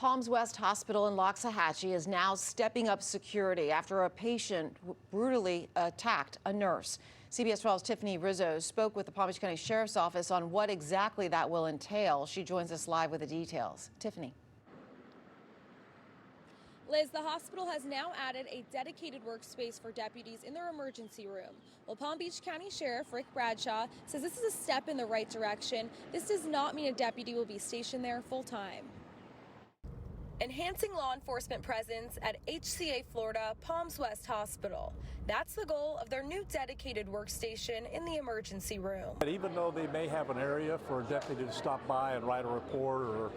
Palms West Hospital in Loxahatchee is now stepping up security after a patient brutally attacked a nurse. CBS 12's Tiffany Rizzo spoke with the Palm Beach County Sheriff's Office on what exactly that will entail. She joins us live with the details. Tiffany. Liz, the hospital has now added a dedicated workspace for deputies in their emergency room. While Palm Beach County Sheriff Ric Bradshaw says this is a step in the right direction, this does not mean a deputy will be stationed there full-time. Enhancing law enforcement presence at HCA Florida Palms West Hospital. That's the goal of their new dedicated workstation in the emergency room. And even though they may have an area for a deputy to stop by and write a report or,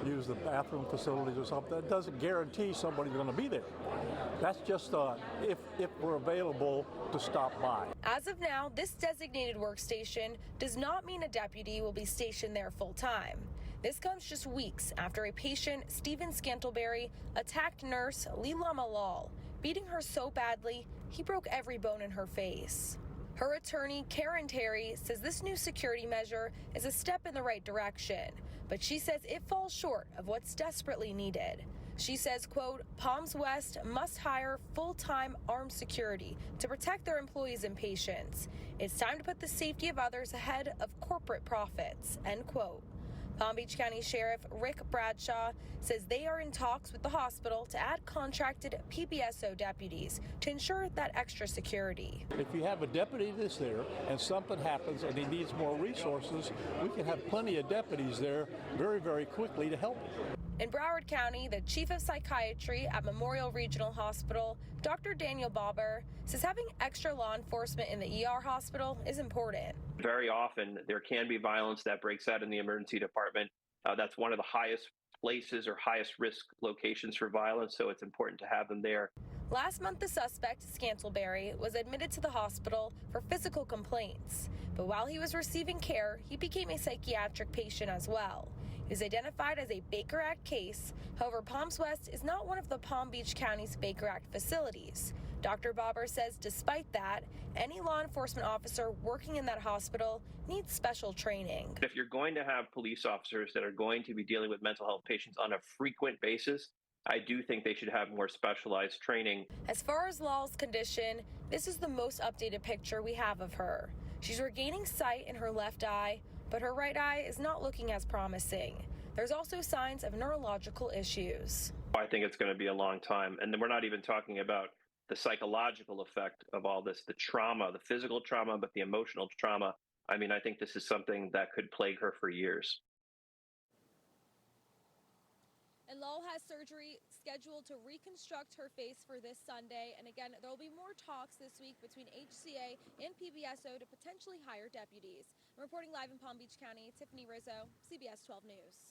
use the bathroom facilities or something, that doesn't guarantee somebody's going to be there. That's just if we're available to stop by. As of now, this designated workstation does not mean a deputy will be stationed there full-time. This comes just weeks after a patient, Scantlebury, attacked nurse Leelamma Lal, beating her so badly he broke every bone in her face. Her attorney, Karen Terry, says this new security measure is a step in the right direction, but she says it falls short of what's desperately needed. She says, quote, Palms West must hire full-time armed security to protect their employees and patients. It's time to put the safety of others ahead of corporate profits, end quote. Palm Beach County Sheriff Ric Bradshaw says they are in talks with the hospital to add contracted PBSO deputies to ensure that extra security. If you have a deputy that's there and something happens and he needs more resources, we can have plenty of deputies there very, very quickly to help him. In Broward County, the chief of psychiatry at Memorial Regional Hospital, Dr. Daniel Bauber, says having extra law enforcement in the ER hospital is important. Very often there can be violence that breaks out in the emergency department. That's one of the highest places or highest risk locations for violence, so it's important to have them there. Last month, the suspect, Scantlebury, was admitted to the hospital for physical complaints. But while he was receiving care, he became a psychiatric patient as well. He was identified as a Baker Act case. However, Palms West is not one of the Palm Beach County's Baker Act facilities. Dr. Bauber says despite that, any law enforcement officer working in that hospital needs special training. If you're going to have police officers that are going to be dealing with mental health patients on a frequent basis, I do think they should have more specialized training. As far as Lal's condition, this is the most updated picture we have of her. She's regaining sight in her left eye, but her right eye is not looking as promising. There's also signs of neurological issues. I think it's going to be a long time. And then we're not even talking about the psychological effect of all this, the trauma, the physical trauma, but the emotional trauma. I mean, I think this is something that could plague her for years. And Lal has surgery scheduled to reconstruct her face for this Sunday. And again, there will be more talks this week between HCA and PBSO to potentially hire deputies. I'm reporting live in Palm Beach County, Tiffany Rizzo, CBS 12 News.